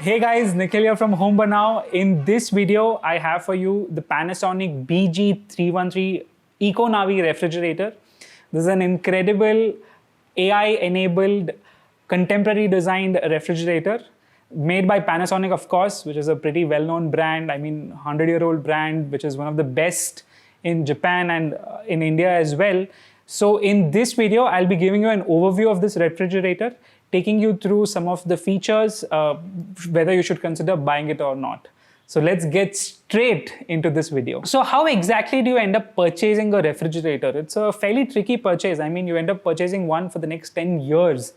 Hey guys, Nikhil here from Home Banao. In this video, I have for you the Panasonic BG313 EcoNavi refrigerator. This is an incredible AI-enabled, contemporary designed refrigerator made by Panasonic, of course, which is a pretty well-known brand. I mean, 100-year-old brand, which is one of the best in Japan and in India as well. So in this video, I'll be giving you an overview of this refrigerator, taking you through some of the features, whether you should consider buying it or not. So let's get straight into this video. So how exactly do you end up purchasing a refrigerator? It's a fairly tricky purchase. I mean, you end up purchasing one for the next 10 years.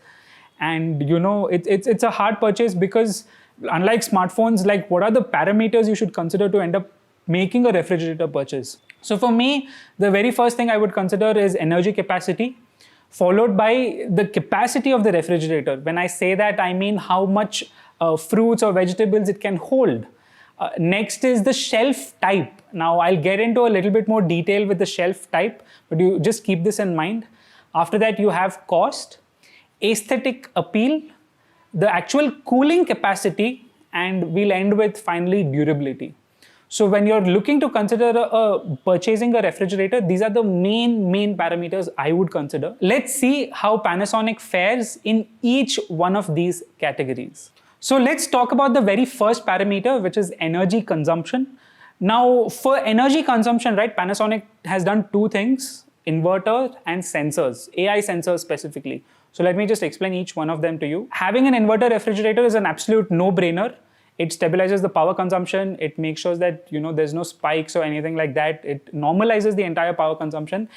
And you know, it's a hard purchase because unlike smartphones, like what are the parameters you should consider to end up making a refrigerator purchase? So for me, the very first thing I would consider is energy capacity, followed by the capacity of the refrigerator. When I say that, I mean how much fruits or vegetables it can hold. Next is the shelf type. Now I'll get into a little bit more detail with the shelf type, but you just keep this in mind. After that, you have cost, aesthetic appeal, the actual cooling capacity, and we'll end with finally durability. So when you're looking to consider purchasing a refrigerator, these are the main parameters I would consider. Let's see how Panasonic fares in each one of these categories. So let's talk about the very first parameter, which is energy consumption. Now for energy consumption, right, Panasonic has done two things: inverter and sensors, AI sensors specifically. So let me just explain each one of them to you. Having an inverter refrigerator is an absolute no-brainer. It stabilizes the power consumption. It makes sure that there's no spikes or anything like that. It normalizes the entire power consumption.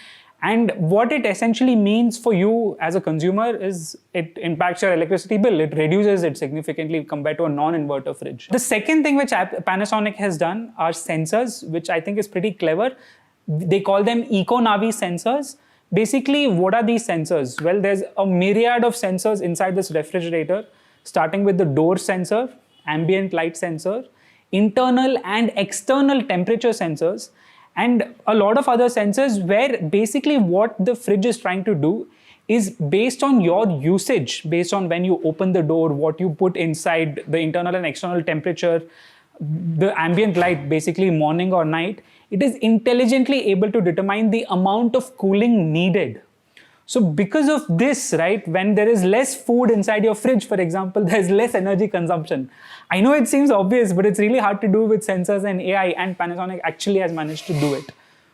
And what it essentially means for you as a consumer is it impacts your electricity bill. It reduces it significantly compared to a non-inverter fridge. The second thing which Panasonic has done are sensors, which I think is pretty clever. They call them EcoNavi sensors. Basically, what are these sensors? Well, there's a myriad of sensors inside this refrigerator, starting with the door sensor, ambient light sensor, internal and external temperature sensors, and a lot of other sensors where basically what the fridge is trying to do is based on your usage, based on when you open the door, what you put inside, the internal and external temperature, the ambient light, basically morning or night, it is intelligently able to determine the amount of cooling needed. So because of this, right, when there is less food inside your fridge, for example, there's less energy consumption. I know it seems obvious, but it's really hard to do with sensors and AI, and Panasonic actually has managed to do it.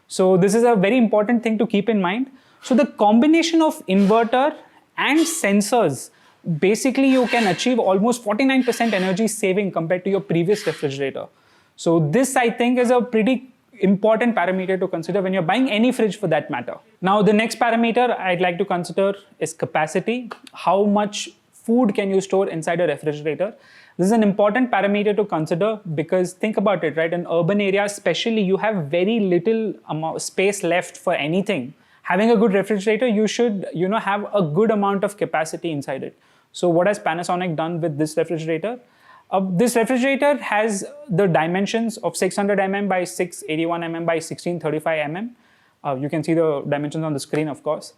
So this is a very important thing to keep in mind. So the combination of inverter and sensors, basically you can achieve almost 49% energy saving compared to your previous refrigerator. So this, I think, is a pretty important parameter to consider when you're buying any fridge for that matter. Now, the next parameter I'd like to consider is capacity. How much food can you store inside a refrigerator? This is an important parameter to consider because think about it, right? In urban areas, especially, you have very little space left for anything. Having a good refrigerator, you should, have a good amount of capacity inside it. So what has Panasonic done with this refrigerator? This refrigerator has the dimensions of 600 mm by 681 mm by 1635 mm. You can see the dimensions on the screen, of course.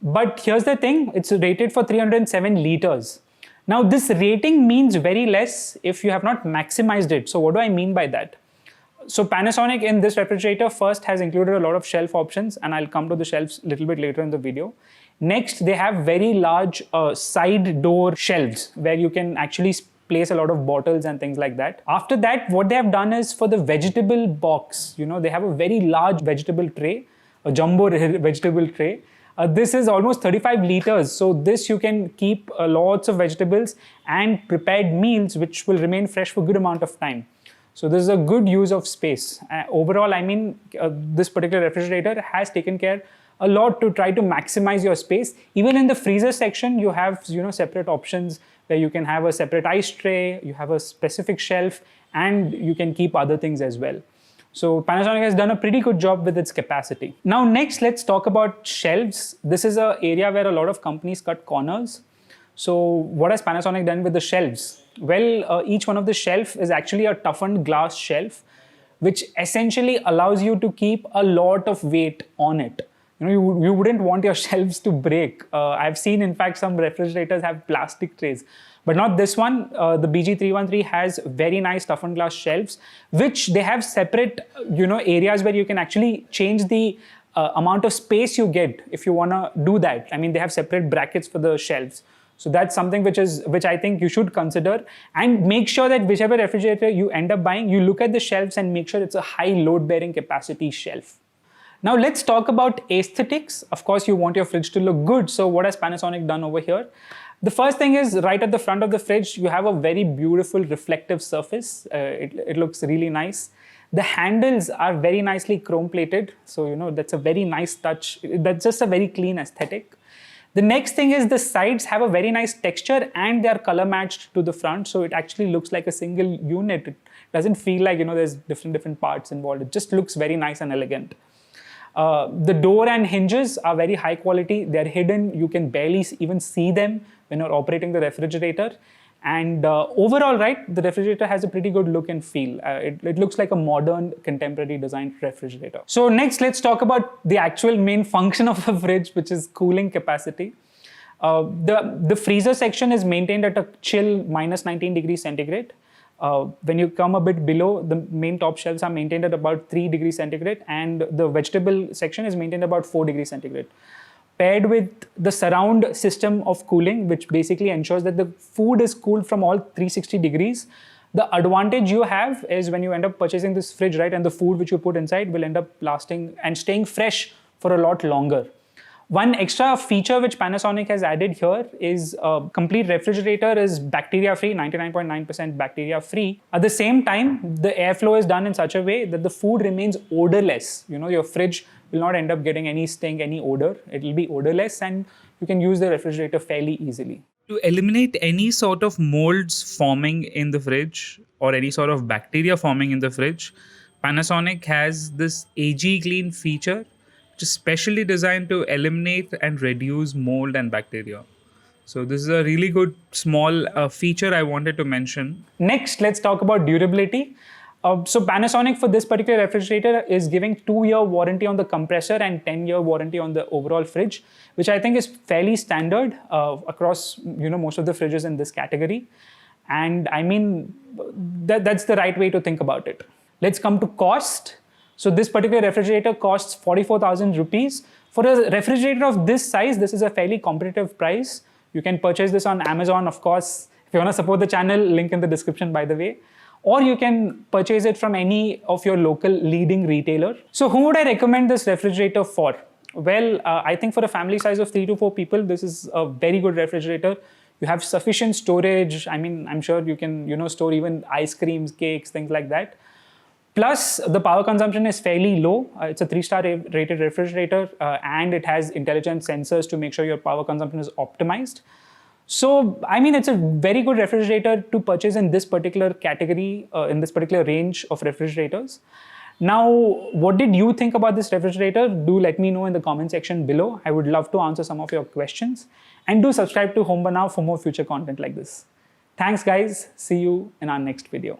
But here's the thing, it's rated for 307 liters. Now this rating means very less if you have not maximized it. So what do I mean by that? So Panasonic in this refrigerator first has included a lot of shelf options, and I'll come to the shelves a little bit later in the video. Next, they have very large side door shelves where you can actually place a lot of bottles and things like that. After that, what they have done is for the vegetable box, they have a very large vegetable tray, a jumbo vegetable tray. This is almost 35 liters. So this you can keep lots of vegetables and prepared meals, which will remain fresh for a good amount of time. So this is a good use of space. Overall, I mean, this particular refrigerator has taken care a lot to try to maximize your space. Even in the freezer section, you have separate options where you can have a separate ice tray, you have a specific shelf, and you can keep other things as well. So Panasonic has done a pretty good job with its capacity. Now next, let's talk about shelves. This is an area where a lot of companies cut corners. So what has Panasonic done with the shelves? Well, each one of the shelf is actually a toughened glass shelf, which essentially allows you to keep a lot of weight on it. you wouldn't want your shelves to break. I've seen, in fact, some refrigerators have plastic trays, but not this one. The BG313 has very nice toughened glass shelves, which they have separate, areas where you can actually change the amount of space you get if you want to do that. I mean, they have separate brackets for the shelves. So that's something which I think you should consider, and make sure that whichever refrigerator you end up buying, you look at the shelves and make sure it's a high load bearing capacity shelf. Now let's talk about aesthetics. Of course, you want your fridge to look good. So what has Panasonic done over here? The first thing is, right at the front of the fridge, you have a very beautiful reflective surface. It looks really nice. The handles are very nicely chrome plated. So, that's a very nice touch. That's just a very clean aesthetic. The next thing is the sides have a very nice texture and they are color matched to the front. So it actually looks like a single unit. It doesn't feel like, there's different parts involved. It just looks very nice and elegant. The door and hinges are very high quality. They're hidden. You can barely even see them when you're operating the refrigerator. And overall, right, the refrigerator has a pretty good look and feel. It looks like a modern, contemporary designed refrigerator. So next, let's talk about the actual main function of a fridge, which is cooling capacity. The freezer section is maintained at a chill minus 19 degrees centigrade. When you come a bit below, the main top shelves are maintained at about 3 degrees centigrade, and the vegetable section is maintained about 4 degrees centigrade. Paired with the surround system of cooling, which basically ensures that the food is cooled from all 360 degrees. The advantage you have is when you end up purchasing this fridge, right, and the food which you put inside will end up lasting and staying fresh for a lot longer. One extra feature which Panasonic has added here is a complete refrigerator is bacteria-free, 99.9% bacteria-free. At the same time, the airflow is done in such a way that the food remains odorless. Your fridge will not end up getting any stink, any odor. It will be odorless, and you can use the refrigerator fairly easily. To eliminate any sort of molds forming in the fridge or any sort of bacteria forming in the fridge, Panasonic has this AG Clean feature, which is specially designed to eliminate and reduce mold and bacteria. So this is a really good small feature I wanted to mention. Next, let's talk about durability. So Panasonic for this particular refrigerator is giving 2-year warranty on the compressor and 10-year warranty on the overall fridge, which I think is fairly standard across most of the fridges in this category. And I mean, that's the right way to think about it. Let's come to cost. So this particular refrigerator costs 44,000 rupees. For a refrigerator of this size, this is a fairly competitive price. You can purchase this on Amazon, of course. If you want to support the channel, link in the description, by the way. Or you can purchase it from any of your local leading retailer. So who would I recommend this refrigerator for? Well, I think for a family size of 3 to 4 people, this is a very good refrigerator. You have sufficient storage. I mean, I'm sure you can, store even ice creams, cakes, things like that. Plus, the power consumption is fairly low. It's a 3-star rated refrigerator, and it has intelligent sensors to make sure your power consumption is optimized. So, I mean, it's a very good refrigerator to purchase in this particular category, in this particular range of refrigerators. Now, what did you think about this refrigerator? Do let me know in the comment section below. I would love to answer some of your questions. And do subscribe to Home Banao for more future content like this. Thanks, guys. See you in our next video.